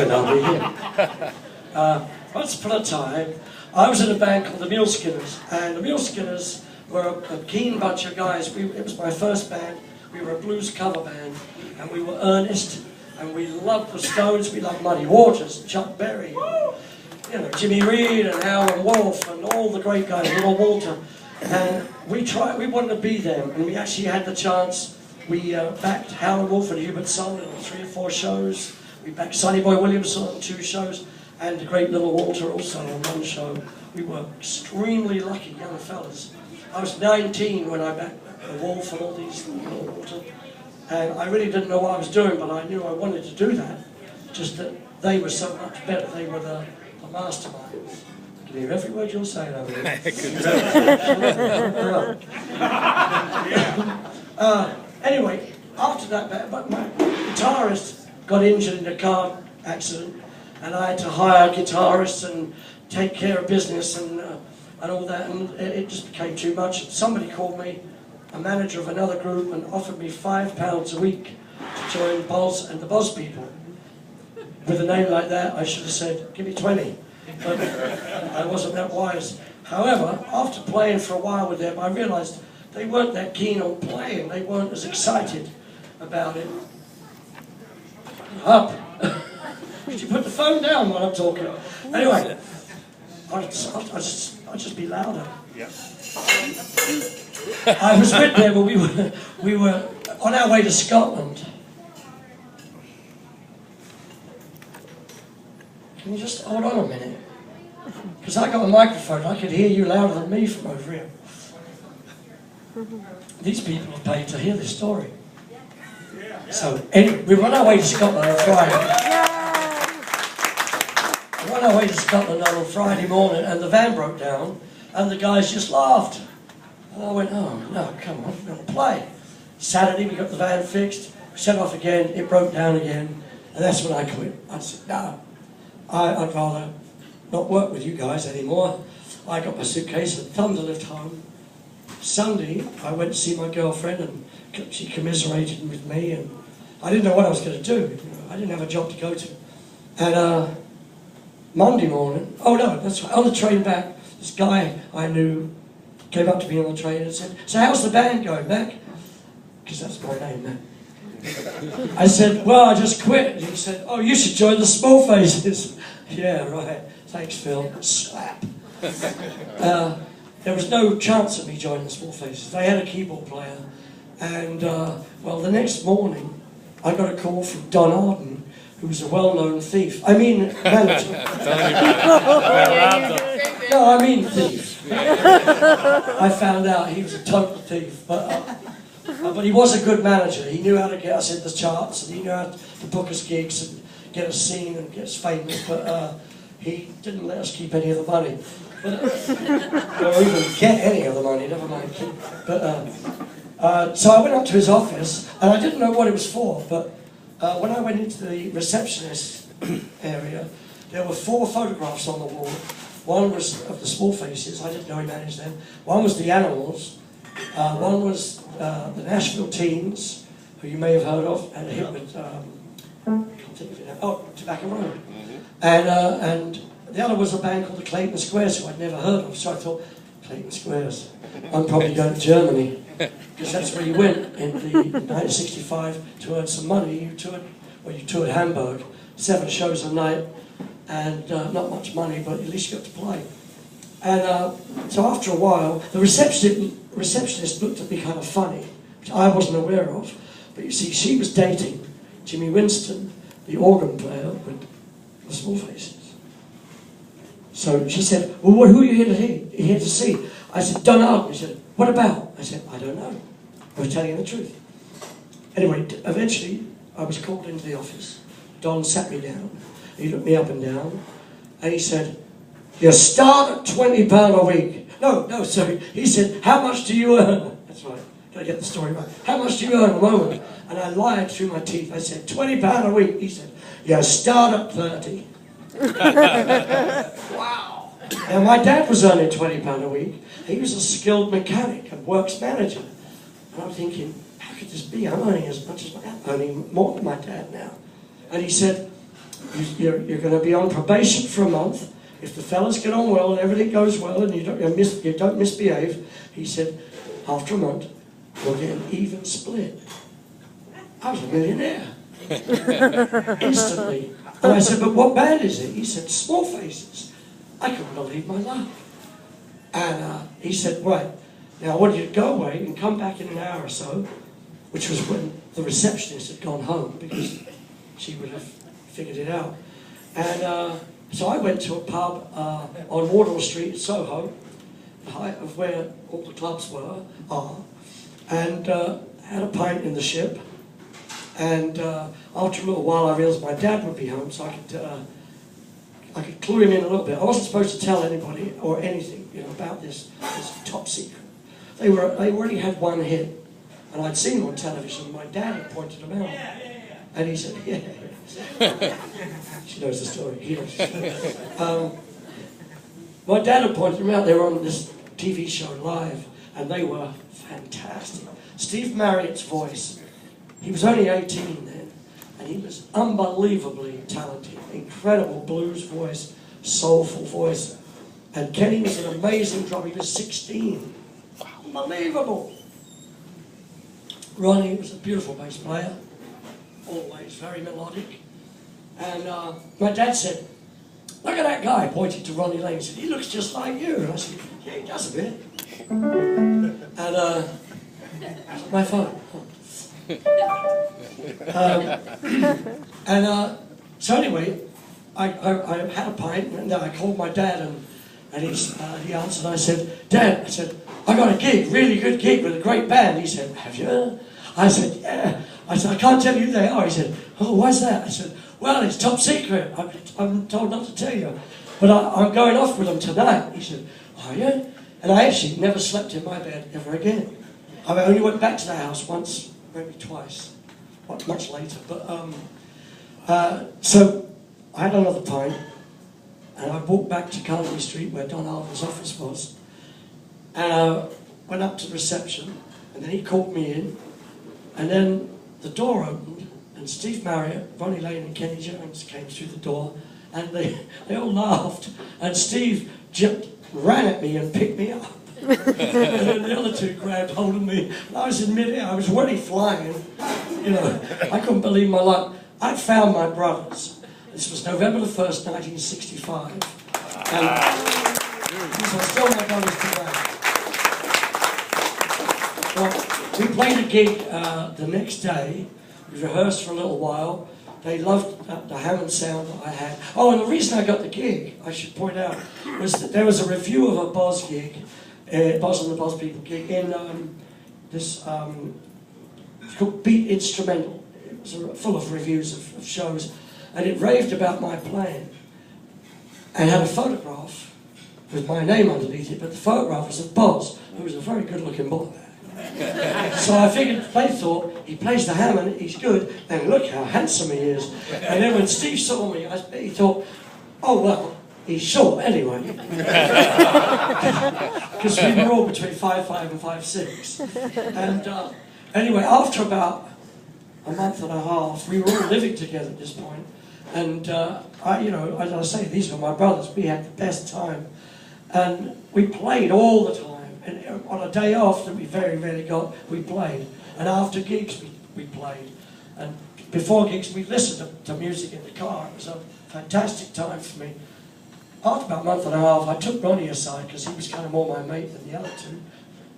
and I'll be here. Once upon a time, I was in a band called the Mule Skinners, and the Mule Skinners were a keen bunch of guys. It was my first band. We were a blues cover band, and we were earnest, and we loved the Stones, we loved Muddy Waters, Chuck Berry, and, Jimmy Reed and Howlin' Wolf and all the great guys, Little Walter. And we wanted to be them, and we actually had the chance. We backed Howlin' Wolf and Hubert Sumner on 3 or 4 shows. We backed Sonny Boy Williamson on 2 shows, and the great Little Walter also on 1 show. We were extremely lucky young fellas. I was 19 when I backed Wolf and all these Little Walter, and I really didn't know what I was doing, but I knew I wanted to do that. Just that they were so much better. They were the masterminds. I can hear every word you're saying over there. Anyway, after that, but my guitarist got injured in a car accident, and I had to hire guitarists and take care of business and all that, and it just became too much. Somebody called me, a manager of another group, and offered me £5 a week to join Boz and the Boz People. With a name like that, I should have said, give me 20. But I wasn't that wise. However, after playing for a while with them, I realised they weren't that keen on playing. They weren't as excited about it. Up. Could you put the phone down while I'm talking? Anyway, I'll just be louder. Yeah. I was with them, but we were on our way to Scotland. Can you just hold on a minute? Because I got a microphone, I could hear you louder than me from over here. These people are paid to hear this story. So, anyway, we were on our way to Scotland on Friday. We were on our way to Scotland on a Friday morning, and the van broke down, and the guys just laughed. And I went, oh, no, come on, we're going to play. Saturday, we got the van fixed, we set off again, it broke down again, and that's when I quit. I said, no, I'd rather not work with you guys anymore. I got my suitcase and thunder left home. Sunday, I went to see my girlfriend, and she commiserated with me, and I didn't know what I was going to do. I didn't have a job to go to. And Monday morning, oh no, that's right, on the train back, this guy I knew came up to me on the train and said, so how's the band going, Mac? Because that's my name, Mac. I said, well, I just quit. And he said, oh, you should join the Small Faces. Yeah, right. Thanks, Phil. Slap. There was no chance of me joining the Small Faces. They had a keyboard player. And, well, the next morning, I got a call from Don Arden, who was a well-known thief. I mean, manager. No, I mean thief. I found out he was a total thief. But he was a good manager. He knew how to get us in the charts, and he knew how to book us gigs and get us seen and get us famous. But he didn't let us keep any of the money, or even get any of the money. Never mind keep. But so I went up to his office, and I didn't know what it was for. But when I went into the receptionist area, there were 4 photographs on the wall. One was of the Small Faces. I didn't know he managed them. One was the Animals. One was the Nashville Teens, who you may have heard of, and a hit with, I can't think of it now. Oh, Tobacco Road. And the other was a band called the Clayton Squares, who I'd never heard of, so I thought, Clayton Squares, I'm probably going to Germany, because that's where you went in the 1965 to earn some money. You toured Hamburg, 7 shows a night, and not much money, but at least you got to play. And so after a while, the receptionist looked at me kind of funny, which I wasn't aware of. But you see, she was dating Jimmy Winston, the organ player with the Small Faces. So she said, well, who are you here to see? I said, Don Arden. She said, what about? I said, I don't know. I was telling you the truth. Anyway, eventually, I was called into the office. Don sat me down. He looked me up and down, and he said, you start at £20 a week. No, sorry. He said, how much do you earn? That's right. Gotta get the story right. How much do you earn at the moment? And I lied through my teeth. I said, £20 a week. He said, you start at 30. Wow. Now, my dad was earning £20 a week. He was a skilled mechanic and works manager. And I'm thinking, how could this be? I'm earning as much as my dad. I'm earning more than my dad now. And he said, you're going to be on probation for a month. If the fellas get on well and everything goes well and you don't misbehave, he said, after a month, we'll get an even split. I was a millionaire. Instantly. And I said, but what band is it? He said, Small Faces. I couldn't believe my luck. And he said, right, now I want you to go away and come back in an hour or so, which was when the receptionist had gone home because she would have figured it out. And so I went to a pub on Wardour Street, Soho, the height of where all the clubs are, and had a pint in the Ship. And after a little while, I realised my dad would be home, so I could clue him in a little bit. I wasn't supposed to tell anybody or anything, about this top secret. They already had one hit, and I'd seen them on television. And my dad had pointed them out, and he said, "Yeah." She knows the story. He knows the story. My dad had pointed them out. They were on this TV show live, and they were fantastic. Steve Marriott's voice. He was only 18 then, and he was unbelievably talented. Incredible blues voice, soulful voice. And Kenny was an amazing drummer. He was 16. Unbelievable. Ronnie was a beautiful bass player, always very melodic. And my dad said, "Look at that guy," pointing to Ronnie Lane. He said, "He looks just like you." And I said, "Yeah, he does a bit." And my phone. So anyway, I had a pint, and I called my dad, and he answered. I said, "Dad," I said, "I got a gig, really good gig with a great band." He said, "Have you?" I said, "Yeah." I said, "I can't tell you who they are." He said, "Oh, why's that?" I said, "Well, it's top secret. I'm told not to tell you. But I'm going off with them tonight." He said, "Are you?" And I actually never slept in my bed ever again. I only went back to the house once, maybe twice, much later. But so I had another pint, and I walked back to Carnaby Street where Don Arden's office was, and I went up to the reception, and then he called me in, and then the door opened, and Steve Marriott, Ronnie Lane and Kenny Jones came through the door, and they all laughed, and Steve ran at me and picked me up. And then the other two grabbed hold of me, and I was in midair. I was already flying. I couldn't believe my luck. I'd found my brothers. This was November the 1st, 1965. And these are still my brothers today. Well, we played a gig the next day. We rehearsed for a little while. They loved the Hammond sound that I had. Oh, and the reason I got the gig, I should point out, was that there was a review of a Boz gig, Boz and the Boz People gig, in this, it's called Beat Instrumental. It was full of reviews of shows, and it raved about my playing, and had a photograph with my name underneath it, but the photograph was of Boz, who was a very good-looking boy. So I figured they thought, he plays the Hammond, he's good, and look how handsome he is. And then when Steve saw me, he thought, oh well, he's short anyway. Because we were all between 5'5" and 5'6". And anyway, after about a month and a half, we were all living together at this point. And as I say, these were my brothers. We had the best time. And we played all the time. And on a day off that we very rarely got, we played. And after gigs, we played. And before gigs, we listened to music in the car. It was a fantastic time for me. After about a month and a half, I took Ronnie aside because he was kind of more my mate than the other two.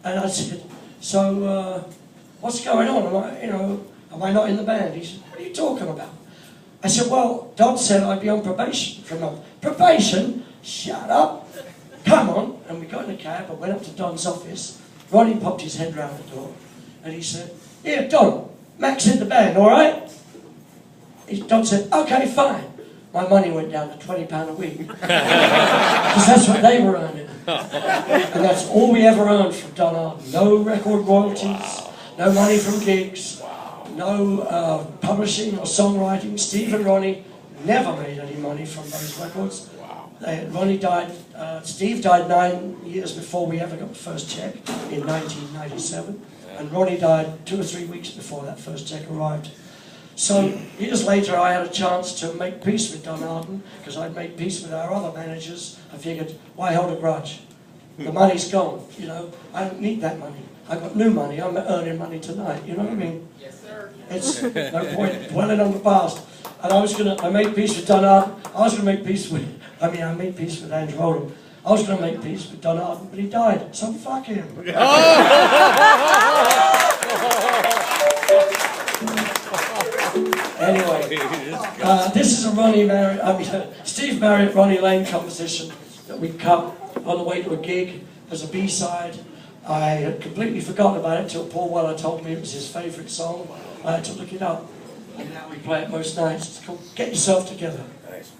And I said, so, what's going on? Am I not in the band? He said, what are you talking about? I said, well, Don said I'd be on probation for a month. Probation? Shut up. Come on. And we got in a cab and went up to Don's office. Ronnie popped his head round the door and he said, here, Don, Mac's in the band, all right? Don said, okay, fine. My money went down to £20 a week. Because that's what they were earning. And that's all we ever earned from Don Arden. No record royalties, no money from gigs, no publishing or songwriting. Steve and Ronnie never made any money from those records. Ronnie died, Steve died 9 years before we ever got the first check in 1997. And Ronnie died 2 or 3 weeks before that first check arrived. So years later, I had a chance to make peace with Don Arden, because I'd made peace with our other managers. I figured, why hold a grudge? The money's gone, you know. I don't need that money. I've got new money. I'm earning money tonight. You know what I mean? Yes, sir. It's no point dwelling on the past. And I made peace with Don Arden. I made peace with Andrew Oldham. I was going to make peace with Don Arden, but he died. So fuck him. Anyway, this is a Steve Marriott, Ronnie Lane composition that we cut on the way to a gig as a B-side. I had completely forgotten about it till Paul Weller told me it was his favourite song. I had to look it up, and now we play it most nights. It's called Get Yourself Together. Nice.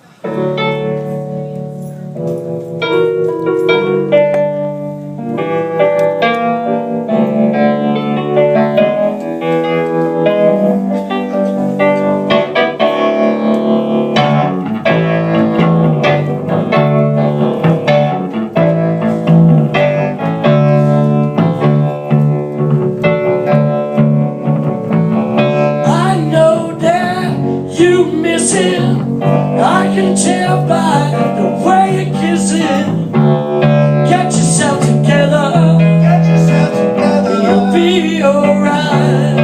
I can tell by the way you're kissing. Get yourself together. Get yourself together. You'll be alright.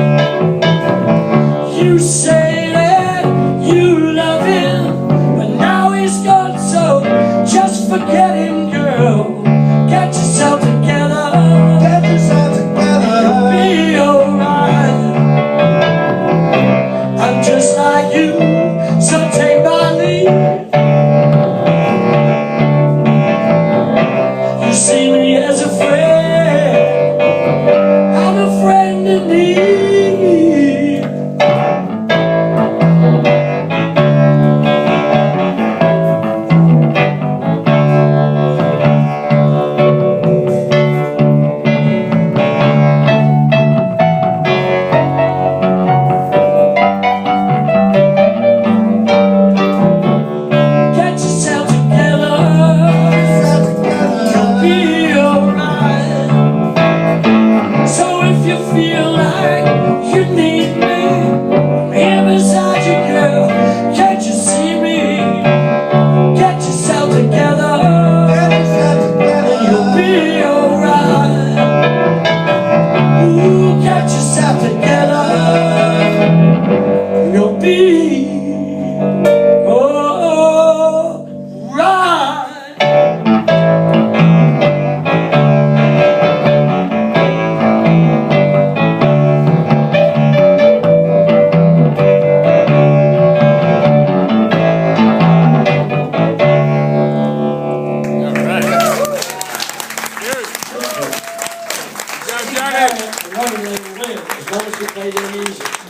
You say that you love him, but now he's gone, so just forget him, girl. Get yourself together. Get yourself together. You'll be alright. I'm just like you, so take my lead. You see me as a friend, I'm a friend in need. As long as you play their music.